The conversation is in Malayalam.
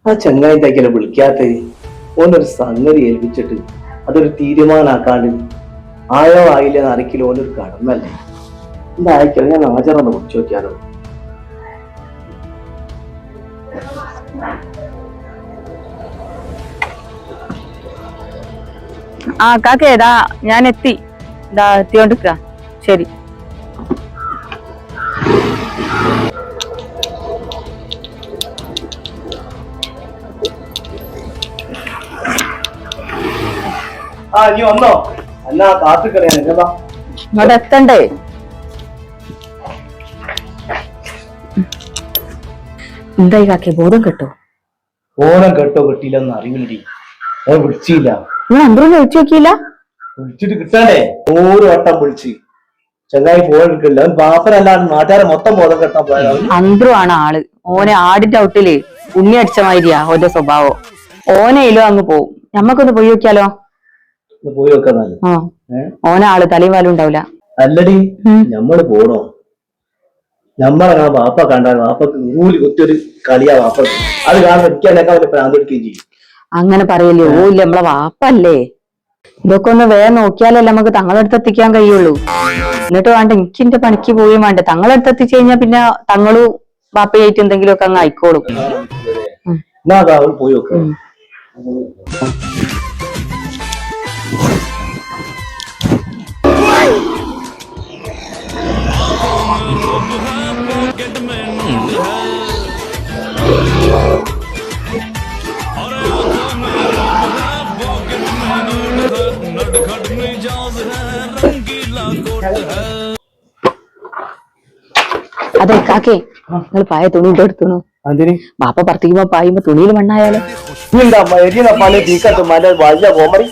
ആ ചങ്ങായിന്റെക്കല വിളിക്കാത്ത ഓനൊരു സംഗതി ഏൽപ്പിച്ചിട്ട് അതൊരു തീരുമാനാക്കാണ്ട് ആയോ ആയില്ലെന്ന് അറിയിക്കലും ഓനൊരു കടമല്ലേ. എന്താ അയക്കല, ഞാൻ ആചാരം വിളിച്ചു നോക്കിയാലോ. ആ കാക്കേതാ ഞാൻ എത്തി, ഇതാ എത്തിയോണ്ടിരിക്ക. ശരി. ആ നീ വന്നോ? എന്നാ കാത്തുക്കളയാ നിങ്ങതാ ഇങ്ങോട്ട് എത്തണ്ടേ? എന്തായി കാക്കേ, ബോധം കേട്ടോ? ഓണം കേട്ടോ കിട്ടിയില്ലെന്ന് അറിവില്ലടി. ഓൻ വിളിച്ചില്ല. നിങ്ങൾ അന്തരം ചോദിച്ചു നോക്കിയില്ല? വിളിച്ചിട്ട് കിട്ടണ്ടേ? ഓരോ വട്ടം വിളിച്ച് ചെങ്ങായി ഫോൺ എടുക്കില്ല. അവൻ ബാപ്പനല്ലാണ്ട് നാട്ടുകാരെ മൊത്തം ബോധം കെട്ടാൻ പോയാ. അന്തരമാണ് ആള്. ഓനെ ആടിന്റെ ഔട്ടില് ഉണ്ണി അടിച്ച മാതിരിയാ ഓന്റെ സ്വഭാവം. ഓനയിലോ അങ്ങ് പോവും. ഞമ്മക്കൊന്ന് പോയി നോക്കിയാലോ? പോയി വെക്കാന്നാല്. ഓന ആള് തലയും വാലും ഉണ്ടാവില്ല. അല്ലടി, ഞമ്മള് പോണോ? ഞമ്മളെ വാപ്പ കണ്ടാൽ വാപ്പക്ക് നൂല് കുത്തിയൊരു കളിയാ വാപ്പക്ക്. അത് കാണുമ്പോ എനിക്കതിനേക്കാൾ വലിയ പ്രാന്തെടുക്കുകയും ചെയ്യും. അങ്ങനെ പറയല്ലേ? ഓ ഇല്ല, നമ്മളെ വാപ്പല്ലേ. ഇതൊക്കെ ഒന്ന് വേഗം നോക്കിയാലല്ലേ നമുക്ക് തങ്ങളടുത്ത് എത്തിക്കാൻ കഴിയുള്ളൂ. എന്നിട്ട് വേണ്ട എനിക്ക് എന്റെ പണിക്ക് പോയും വേണ്ട. തങ്ങളടുത്ത് എത്തിച്ചു കഴിഞ്ഞാൽ പിന്നെ തങ്ങളും വാപ്പയായിട്ട് എന്തെങ്കിലുമൊക്കെ അങ്ങ് ആയിക്കോളും. പോയി വെക്കാം. അതെ കാക്കേ, നിങ്ങൾ പായ തുണി എടുത്തു. ബാപ്പ പറത്തിക്കുമ്പോ പായുമ്പോ തുണിയിൽ മണ്ണായാലോ? പല തീക്കത്തും വലിയ കോമറി